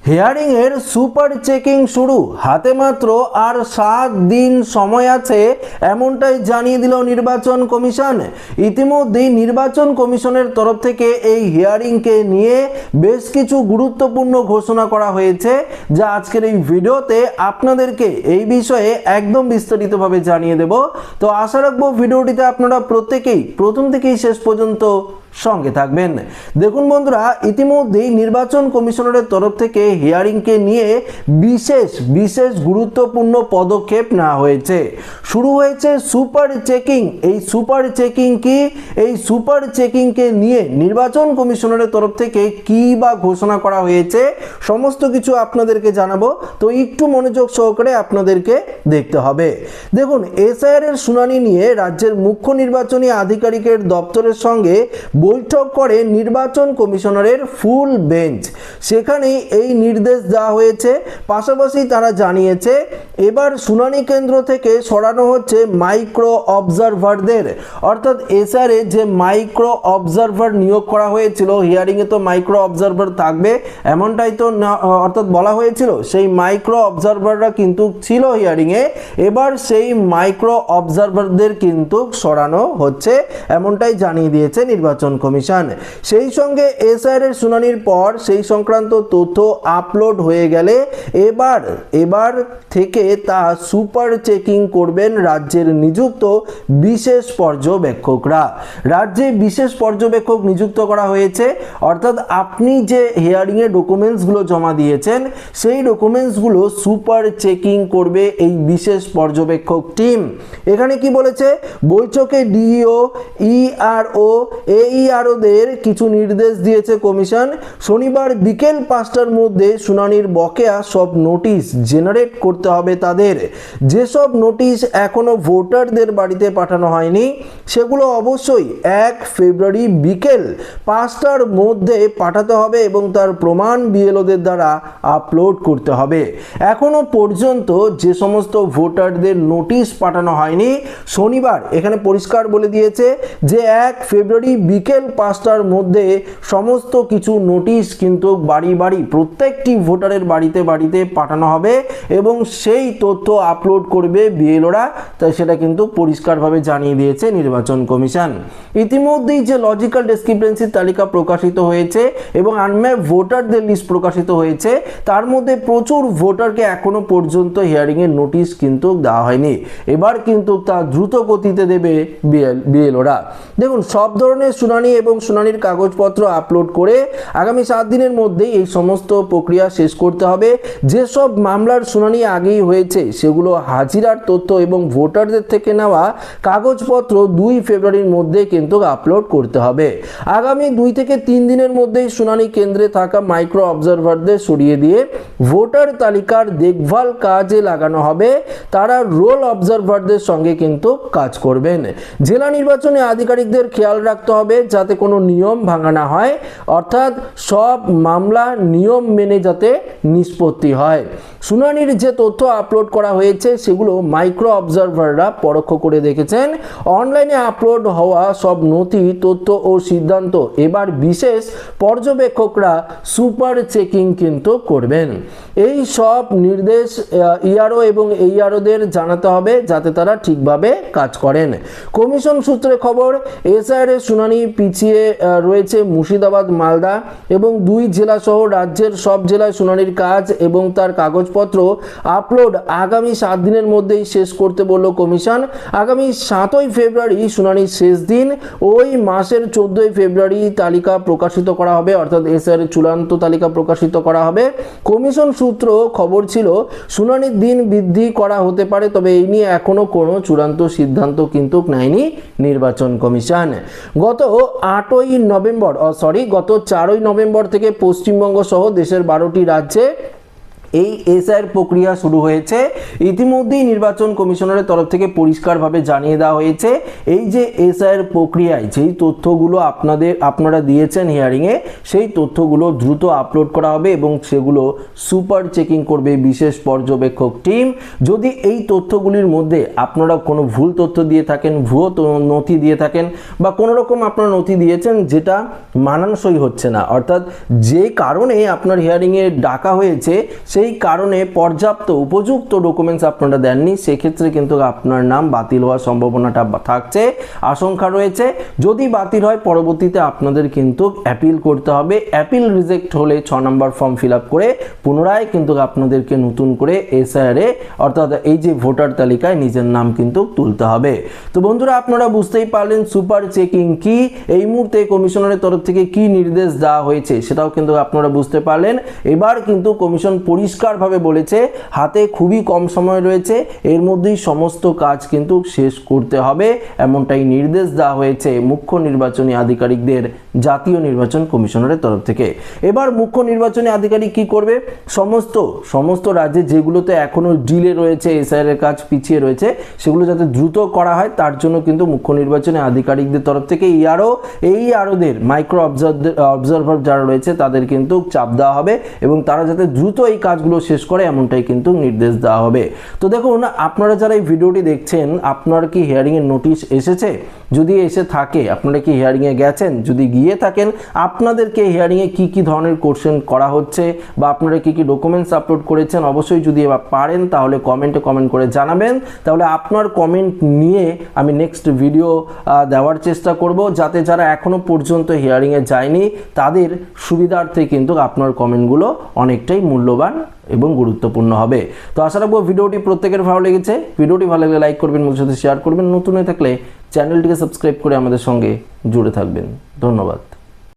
Hearing এর super checking শুরু, হাতে মাত্র আর 7 দিন সময় আছে, এমনটাই জানিয়ে দিল নির্বাচন কমিশন। ইতিমধ্যেই নির্বাচন কমিশনের তরফ থেকে এই হিয়ারিংকে নিয়ে বেশ কিছু গুরুত্বপূর্ণ ঘোষণা করা হয়েছে, যা আজকের এই ভিডিওতে আপনাদেরকে এই বিষয়ে একদম বিস্তারিতভাবে জানিয়ে দেব। তো আশা রাখবো ভিডিওটিতে আপনারা প্রত্যেকেই প্রথম থেকেই শেষ পর্যন্ত সঙ্গে থাকবেন। দেখুন বন্ধুরা, ইতিমধ্যেই নির্বাচন কমিশনারের তরফ থেকে হিয়ারিংকে নিয়ে বিশেষ গুরুত্বপূর্ণ পদক্ষেপ নেওয়া হয়েছে। শুরু হয়েছে সুপার চেকিং। এই সুপার চেকিং কি? এই সুপার চেকিংকে নিয়ে নির্বাচন কমিশনারের তরফ থেকে কি বা ঘোষণা করা হয়েছে সমস্ত কিছু আপনাদেরকে জানাবো। তো একটু মনোযোগ সহকারে আপনাদেরকে দেখতে হবে। দেখুন, এসআইআর এর শুনানি নিয়ে রাজ্যের মুখ্য নির্বাচনী আধিকারিকের দপ্তরের সঙ্গে বৈঠক করে নির্বাচন কমিশনারের ফুল বেঞ্চ। সেখানেই এই নির্দেশ দেওয়া হয়েছে। পাশাপাশি তারা জানিয়েছে এবার শুনানি কেন্দ্র থেকে সরানো হচ্ছে মাইক্রো অবজারভারদের, অর্থাৎ এসআরে যে মাইক্রো অবজারভার নিয়োগ করা হয়েছিল, হিয়ারিংয়ে তো মাইক্রো অবজারভার থাকবে এমনটাই তো অর্থাৎ বলা হয়েছিল। সেই মাইক্রো অবজারভাররা কিন্তু ছিল হিয়ারিংয়ে, এবার সেই মাইক্রো অবজারভারদের কিন্তু সরানো হচ্ছে, এমনটাই জানিয়ে দিয়েছে নির্বাচন কমিশন। সেই সঙ্গে এসআইআর এর শুনানির পর সেই সংক্রান্ত তথ্য আপলোড হয়ে গেলে এবার থেকে তা সুপার চেকিং করবেন রাজ্যের নিযুক্ত বিশেষ পর্যবেক্ষকরা। রাজ্যে বিশেষ পর্যবেক্ষক নিযুক্ত করা হয়েছে, অর্থাৎ আপনি যে হিয়ারিং এর ডকুমেন্টসগুলো জমা দিয়েছেন সেই ডকুমেন্টসগুলো সুপার চেকিং করবে এই বিশেষ পর্যবেক্ষক টিম। এখানে কি বলেছে? বৈঠকে ডিইও, ইআরও, এইআরওদের কিছু নির্দেশ দিয়েছে কমিশন। শনিবার বিকেল 5টার মধ্যে শুনানির বকেয়া সব নোটিশ জেনারেট করতে হবে তাদের। যেসব নোটিশ এখনো ভোটারদের বাড়িতে পাঠানো হয়নি সেগুলো অবশ্যই 1 ফেব্রুয়ারি বিকেল 5টার মধ্যে পাঠাতে হবে এবং তার প্রমাণ বিএলওদের দ্বারা আপলোড করতে হবে। এখনো পর্যন্ত যে সমস্ত ভোটারদের নোটিশ পাঠানো হয়নি, শনিবার এখানে পরিষ্কার বলে দিয়েছে যে 1 ফেব্রুয়ারি বিকেল 5টার মধ্যে সমস্ত কিছু নোটিশ কিন্তু বাড়ি প্রত্যেকটি ভোটারের বাড়িতে পাঠানো হবে এবং সেই তথ্য আপলোড করবে বিএলওরা। তাই সেটা কিন্তু পরিষ্কারভাবে জানিয়ে দিয়েছে নির্বাচন কমিশন। ইতিমধ্যেই যে লজিক্যাল ডিসক্রিপেন্সির তালিকা প্রকাশিত হয়েছে এবং আনম্যাপ ভোটারদের লিস্ট প্রকাশিত হয়েছে, তার মধ্যে প্রচুর ভোটারকে এখনো পর্যন্ত হিয়ারিং এর নোটিশ কিন্তু দেওয়া হয়নি। এবার কিন্তু তা দ্রুত গতিতে দেবে বিএলওরা। দেখুন, সব ধরনের শুনানি এবং শুনানির কাগজপত্র আপলোড করে আগামী 7 দিনের মধ্যেই এই সমস্ত প্রক্রিয়া শেষ করতে হবে। যেসব মামলার শুনানি আগেই হয়েছে সেগুলো হাজিরার তথ্য এবং ভোটারদের থেকে নেওয়া কাগজপত্র 2 ফেব্রুয়ারির মধ্যে কিন্তু আপলোড করতে হবে। আগামী 2 থেকে 3 দিনের মধ্যেই শুনানি কেন্দ্রে থাকা মাইক্রো অবজারভারদের সরিয়ে দিয়ে ভোটার তালিকার দেখভাল কাজে লাগানো হবে। তারা রোল অবজারভারদের সঙ্গে কিন্তু কাজ করবেন। জেলা নির্বাচনী আধিকারিকদের খেয়াল রাখতে হবে যাতে কোনো নিয়ম ভাঙা না হয়, অর্থাৎ সব মামলা নিয়ম মেনে যাতে নিষ্পত্তি হয়। শুনানির যে তথ্য আপলোড করা হয়েছে সেগুলো মাইক্রো অবজারভাররা পরোক্ষ করে দেখেছেন। অনলাইনে আপলোড হওয়া সব নথি, তথ্য ও সিদ্ধান্ত এবার বিশেষ পর্যবেক্ষকরা সুপার চেকিং কিন্তু করবেন। এই সব নির্দেশ ইআরও এবং এইআরওদের জানাতে হবে যাতে তারা ঠিকভাবে কাজ করেন। কমিশন সূত্রে খবর, এসআইআর এর শুনানি পিছিয়ে রয়েছে মুর্শিদাবাদ, মালদা এবং 2 জেলা সহ রাজ্যের সব জেলায় শুনানির কাজ এবং তার কাগজপত্র আপলোড আগামী 7 দিনের মধ্যেই শেষ করতে বলল কমিশন। আগামী 7ই ফেব্রুয়ারি শুনানির শেষ দিন। ওই মাসের 14ই ফেব্রুয়ারি তালিকা প্রকাশিত করা হবে, অর্থাৎ এসআইআর এর চূড়ান্ত তালিকা প্রকাশিত করা হবে। কমিশন সূত্র খবর ছিল শুনানির দিন বৃদ্ধি করা হতে পারে, তবে এই নিয়ে এখনো কোনো চূড়ান্ত সিদ্ধান্ত কিন্তু নেয়নি নির্বাচন কমিশন। গত 4ই নভেম্বর থেকে পশ্চিমবঙ্গ সহ দেশের 12টি রাজ্যে এই এসআইয়ের প্রক্রিয়া শুরু হয়েছে। ইতিমধ্যেই নির্বাচন কমিশনারের তরফ থেকে পরিষ্কারভাবে জানিয়ে দেওয়া হয়েছে এই যে এসআইয়ের প্রক্রিয়ায় যেই তথ্যগুলো আপনারা দিয়েছেন হিয়ারিংয়ে, সেই তথ্যগুলো দ্রুত আপলোড করা হবে এবং সেগুলো সুপার চেকিং করবে বিশেষ পর্যবেক্ষক টিম। যদি এই তথ্যগুলির মধ্যে আপনারা কোনো ভুল তথ্য দিয়ে থাকেন, ভুয়ো নথি দিয়ে থাকেন বা কোনো রকম আপনারা নথি দিয়েছেন যেটা মানানসই হচ্ছে না, অর্থাৎ যে কারণে আপনার হিয়ারিংয়ে ডাকা হয়েছে সেই কারণে পর্যাপ্ত উপযুক্ত ডকুমেন্টস আপনারা দেননি, সেক্ষেত্রে কিন্তু আপনার নাম বাতিল হওয়ার সম্ভাবনাটা থাকছে, আশঙ্কা রয়েছে। যদি বাতিল হয় পরবর্তীতে আপনাদের কিন্তু অ্যাপিল করতে হবে। অ্যাপিল রিজেক্ট হলে 6 নম্বর ফর্ম ফিল আপ করে পুনরায় কিন্তু আপনাদেরকে নতুন করে এসআইআরে অর্থাৎ এই যে ভোটার তালিকায় নিজের নাম কিন্তু তুলতে হবে। তো বন্ধুরা, আপনারা বুঝতেই পারলেন সুপার চেকিং কি, এই মুহূর্তে কমিশনারের তরফ থেকে কি নির্দেশ দেওয়া হয়েছে সেটাও কিন্তু আপনারা বুঝতে পারলেন। এবার কিন্তু কমিশন পরিষ্কারভাবে বলেছে হাতে খুবই কম সময় রয়েছে, এর মধ্যেই সমস্ত কাজ কিন্তু শেষ করতে হবে, এমনটাই নির্দেশ দেওয়া হয়েছে মুখ্য নির্বাচনী আধিকারিকদের জাতীয় নির্বাচন কমিশনারের তরফ থেকে। এবার মুখ্য নির্বাচনী আধিকারিক কি করবে, সমস্ত রাজ্যে যেগুলোতে এখনো ডিলে রয়েছে, এসআইআর এর কাজ পিছিয়ে রয়েছে, সেগুলো যাতে দ্রুত করা হয় তার জন্য কিন্তু মুখ্য নির্বাচনী আধিকারিকদের তরফ থেকে ইআরওদের মাইক্রো অবজারভার যারা রয়েছে তাদের কিন্তু চাপ দেওয়া হবে এবং তারা যাতে দ্রুত এই কাজগুলো শেষ করে এমনটাই কিন্তু নির্দেশ দেওয়া হবে। তো দেখুন, আপনারা যারা এই ভিডিওটি দেখছেন, আপনার কি হিয়ারিংয়ের নোটিশ এসেছে? যদি এসে থাকে আপনারা কি হিয়ারিংয়ে গেছেন? যদি গিয়ে থাকেন আপনাদেরকে হিয়ারিংয়ে কি কি ধরনের কোশ্চেন করা হচ্ছে বা আপনারা কি কি ডকুমেন্টস আপলোড করেছেন, অবশ্যই যদি পারেন তাহলে কমেন্ট করে জানাবেন। তাহলে আপনার কমেন্ট নিয়ে আমি নেক্সট ভিডিও দেওয়ার চেষ্টা করব, যাতে যারা এখনো পর্যন্ত হিয়ারিংয়ে যায়নি তাদের সুবিধার্থে কিন্তু আপনার কমেন্টগুলো অনেকটাই মূল্যবান এবং গুরুত্বপূর্ণ হবে। তো আশা রাখবো ভিডিওটি প্রত্যেকের ভালো লেগেছে। ভিডিওটি ভালো লাগলে লাইক করবেন, বন্ধুদের সাথে শেয়ার করবেন, নতুন হয়ে থাকলে চ্যানেলটিকে সাবস্ক্রাইব করে আমাদের সঙ্গে জুড়ে থাকবেন। ধন্যবাদ।